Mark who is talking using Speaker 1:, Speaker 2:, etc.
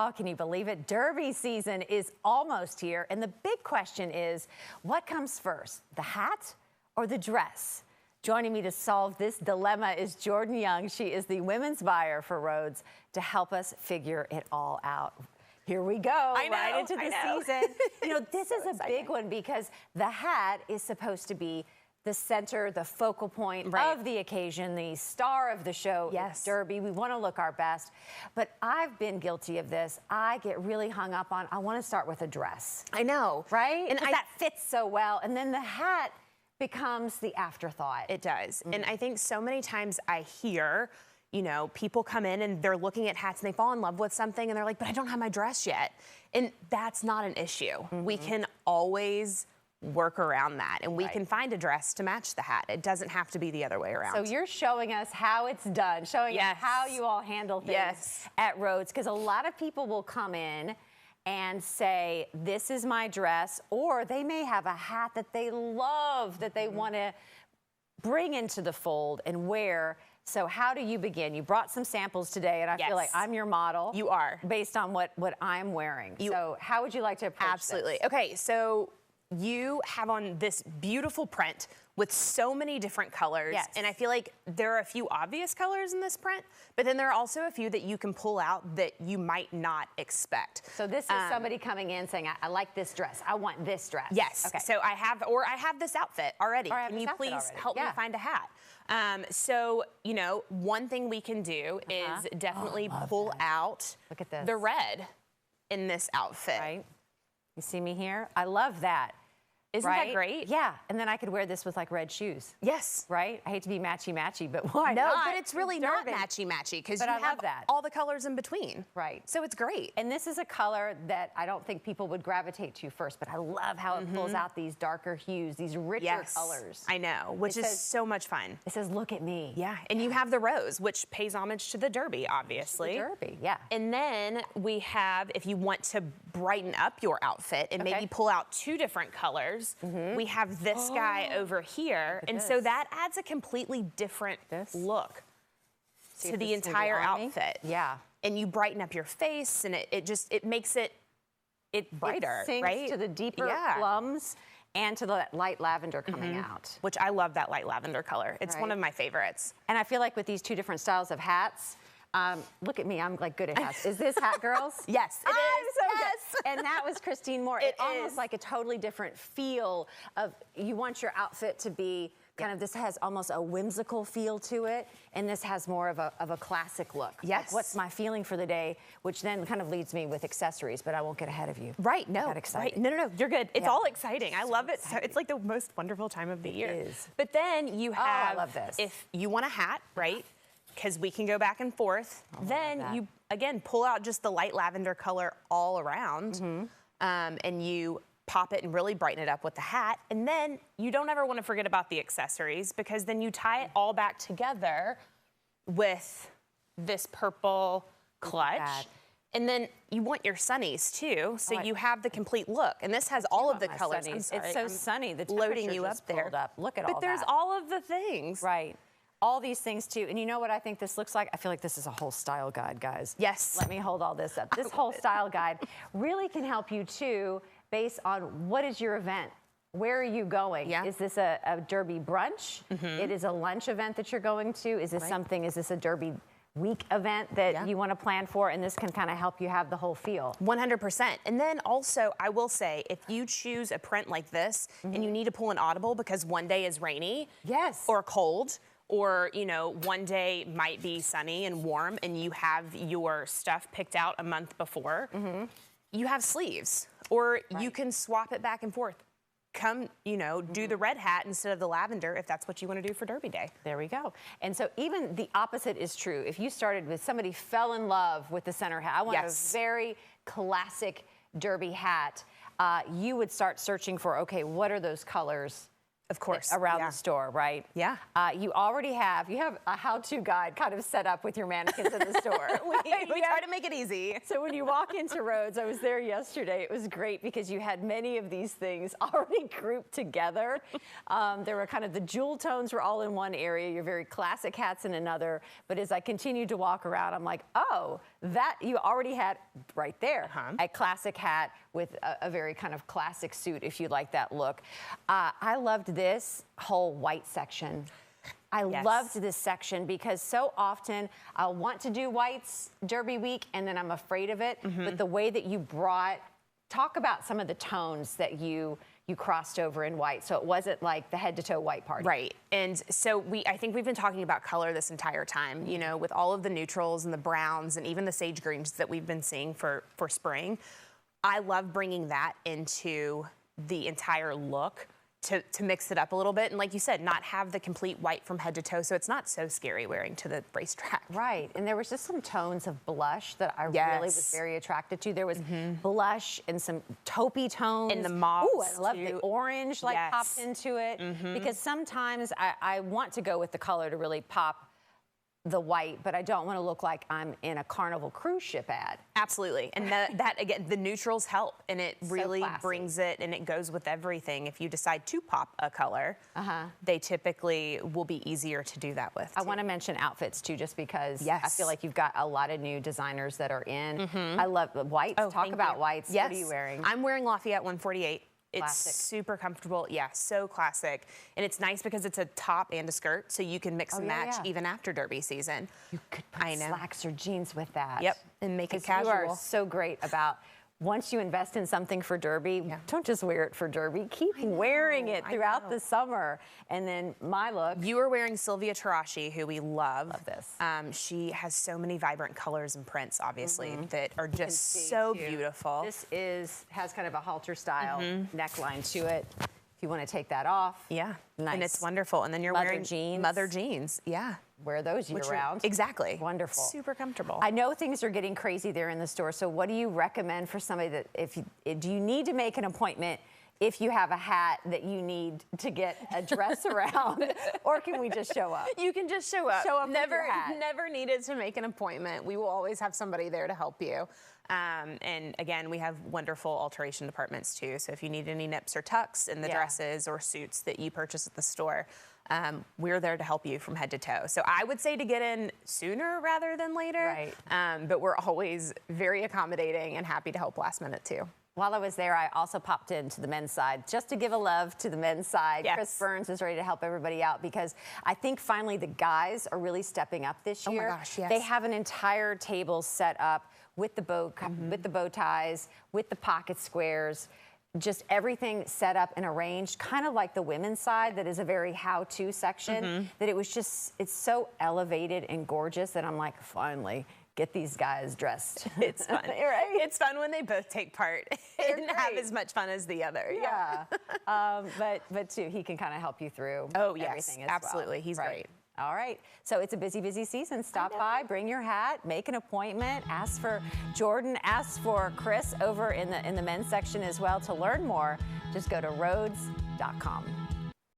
Speaker 1: Oh, can you believe it? Derby season is almost here. And the big question is, what comes first, the hat or the dress? Joining me to solve this dilemma is Jordan Young. She is the women's buyer for Rhodes to help us figure it all out. Here we go, right into the season. You know, this is a big one because the hat is supposed to be the center, the focal point of the occasion, the star of the show. Yes. Derby. We want to look our best. But I've been guilty of this. I get really hung up on, I want to start with a dress.
Speaker 2: I know.
Speaker 1: Right? And that fits so well. And then the hat becomes the afterthought.
Speaker 2: It does. And I think so many times I hear, you know, people come in and they're looking at hats and they fall in love with something and they're like, but I don't have my dress yet. And that's not an issue. We can always work around that, and we can find a dress to match the hat. It doesn't have to be the other way around.
Speaker 1: So you're showing us how it's done, showing us how you all handle things at Rhodes, because a lot of people will come in and say, this is my dress, or they may have a hat that they love, that they want to bring into the fold and wear. So how do you begin? You brought some samples today, and I feel like I'm your model.
Speaker 2: You are.
Speaker 1: Based on what I'm wearing. So how would you like to approach this?
Speaker 2: Okay, so you have on this beautiful print with so many different colors. Yes. And I feel like there are a few obvious colors in this print, but then there are also a few that you can pull out that you might not expect.
Speaker 1: So this is somebody coming in saying, I like this dress. I want this dress.
Speaker 2: Yes. Okay. So I have this outfit already. Can you please help me find a hat? So, you know, one thing we can do is definitely pull out the red in this outfit.
Speaker 1: Right. You see me here? I love that.
Speaker 2: Isn't that great?
Speaker 1: Yeah. And then I could wear this with like red shoes.
Speaker 2: Yes.
Speaker 1: Right? I hate to be matchy-matchy, but why
Speaker 2: not?
Speaker 1: No,
Speaker 2: but it's really not matchy-matchy because you have all the colors in between.
Speaker 1: Right.
Speaker 2: So it's great.
Speaker 1: And this is a color that I don't think people would gravitate to first, but I love how it pulls out these darker hues, these richer colors.
Speaker 2: I know, which is so much fun.
Speaker 1: It says, look at me.
Speaker 2: Yeah. And you have the rose, which pays homage to the Derby, obviously.
Speaker 1: The Derby, yeah.
Speaker 2: And then we have, if you want to brighten up your outfit and maybe pull out two different colors, we have this guy over here. And so that adds a completely different look to the entire outfit.
Speaker 1: Yeah.
Speaker 2: And you brighten up your face, and it makes it brighter,
Speaker 1: right? To the deeper plums and to the light lavender coming out.
Speaker 2: Which I love that light lavender color. It's one of my favorites.
Speaker 1: And I feel like with these two different styles of hats, look at me, I'm like good at hats. Is this Hat Girls?
Speaker 2: Yes, it is.
Speaker 1: So good. And that was Christine Moore. It's almost like a totally different feel of, you want your outfit to be kind of, this has almost a whimsical feel to it, and this has more of a classic look.
Speaker 2: Yes.
Speaker 1: Like, what's my feeling for the day, which then kind of leads me with accessories, but I won't get ahead of you.
Speaker 2: Right, no.
Speaker 1: I got excited.
Speaker 2: Right. No, you're good. It's all exciting. I love it. So it's like the most wonderful time of the year.
Speaker 1: It is.
Speaker 2: But then you have,
Speaker 1: I love this.
Speaker 2: If you want a hat, right, because we can go back and forth, then you, again, pull out just the light lavender color all around, and you pop it and really brighten it up with the hat. And then you don't ever want to forget about the accessories, because then you tie it all back together with this purple clutch. And then you want your sunnies too, so you have the complete look. And this has all of the colors.
Speaker 1: It's so sunny. The
Speaker 2: loading you up there.
Speaker 1: Look at all that.
Speaker 2: But there's all of the things.
Speaker 1: Right. All these things too. And you know what I think this looks like? I feel like this is a whole style guide, guys.
Speaker 2: Yes.
Speaker 1: Let me hold all this up. This whole style guide really can help you too, based on what is your event? Where are you going? Is this a Derby brunch? It is a lunch event that you're going to? Is this something, is this a Derby week event that you want to plan for? And this can kind of help you have the whole feel.
Speaker 2: 100%. And then also, I will say, if you choose a print like this and you need to pull an audible because one day is rainy or cold, or, you know, one day might be sunny and warm and you have your stuff picked out a month before, you have sleeves, or you can swap it back and forth. Come, you know, do the red hat instead of the lavender if that's what you want to do for Derby Day.
Speaker 1: There we go. And so even the opposite is true. If you started with somebody fell in love with the center hat, I want a very classic Derby hat, you would start searching for, okay, what are those colors
Speaker 2: Of course.
Speaker 1: Around the store, right?
Speaker 2: Yeah.
Speaker 1: You have a how-to guide kind of set up with your mannequins in the store.
Speaker 2: We try to make it easy.
Speaker 1: So when you walk into Rhodes, I was there yesterday, it was great because you had many of these things already grouped together. There were kind of the jewel tones were all in one area, your very classic hats in another. But as I continued to walk around, I'm like, oh, that you already had right there, a classic hat with a very kind of classic suit if you like that look. I loved this whole white section. I loved this section because so often I'll want to do whites Derby week and then I'm afraid of it. But the way that you talk about some of the tones that you crossed over in white. So it wasn't like the head to toe white party.
Speaker 2: Right. And so I think we've been talking about color this entire time, you know, with all of the neutrals and the browns and even the sage greens that we've been seeing for spring. I love bringing that into the entire look to mix it up a little bit. And like you said, not have the complete white from head to toe. So it's not so scary wearing to the racetrack.
Speaker 1: Right. And there was just some tones of blush that I really was very attracted to. There was blush and some taupey tones.
Speaker 2: And the mauve.
Speaker 1: Ooh, I love the orange popped into it. Because sometimes I want to go with the color to really pop the white, but I don't want to look like I'm in a Carnival cruise ship ad.
Speaker 2: Absolutely. And that again, the neutrals help, and it really brings it, and it goes with everything. If you decide to pop a color, they typically will be easier to do that with.
Speaker 1: I want to mention outfits too, just because I feel like you've got a lot of new designers that are in. I love the whites. Talk about whites.
Speaker 2: Yes.
Speaker 1: What are you wearing?
Speaker 2: I'm wearing Lafayette 148.
Speaker 1: Classic.
Speaker 2: It's super comfortable. Yeah, so classic. And it's nice because it's a top and a skirt, so you can mix and match even after Derby season.
Speaker 1: You could put slacks or jeans with that.
Speaker 2: Yep, and make it casual.
Speaker 1: You are so great about once you invest in something for Derby, don't just wear it for Derby. Keep wearing it throughout the summer. And then my look.
Speaker 2: You are wearing Sylvia Tarashi, who we love.
Speaker 1: Love this.
Speaker 2: She has so many vibrant colors and prints, obviously, that are just so beautiful.
Speaker 1: This has kind of a halter style neckline to it. If you want to take that off.
Speaker 2: Yeah.
Speaker 1: Nice.
Speaker 2: And it's wonderful. And then you're wearing mother jeans. Yeah.
Speaker 1: Wear those year round.
Speaker 2: Exactly.
Speaker 1: Wonderful.
Speaker 2: Super comfortable.
Speaker 1: I know things are getting crazy there in the store. So what do you recommend for somebody that do you need to make an appointment if you have a hat that you need to get a dress around, or can we just show up?
Speaker 2: You can just show up.
Speaker 1: Show up with your hat.
Speaker 2: Never needed to make an appointment. We will always have somebody there to help you. And again, we have wonderful alteration departments too. So if you need any nips or tucks in the dresses or suits that you purchase at the store, we're there to help you from head to toe. So I would say to get in sooner rather than later. Right. But we're always very accommodating and happy to help last minute too.
Speaker 1: While I was there, I also popped into the men's side just to give a love to the men's side.
Speaker 2: Yes.
Speaker 1: Chris Burns is ready to help everybody out because I think finally the guys are really stepping up this year.
Speaker 2: Oh my gosh, yes.
Speaker 1: They have an entire table set up with the bow ties, with the pocket squares, just everything set up and arranged, kind of like the women's side that is a very how-to section, that it's so elevated and gorgeous that I'm like, finally, get these guys dressed.
Speaker 2: It's fun.
Speaker 1: Right?
Speaker 2: It's fun when they both take part and have as much fun as the other.
Speaker 1: Yeah. But too, he can kind of help you through everything as
Speaker 2: absolutely.
Speaker 1: well.
Speaker 2: He's great.
Speaker 1: All right. So it's a busy, busy season. Stop by, bring your hat, make an appointment, ask for Jordan, ask for Chris over in the men's section as well. To learn more, just go to Rhodes.com.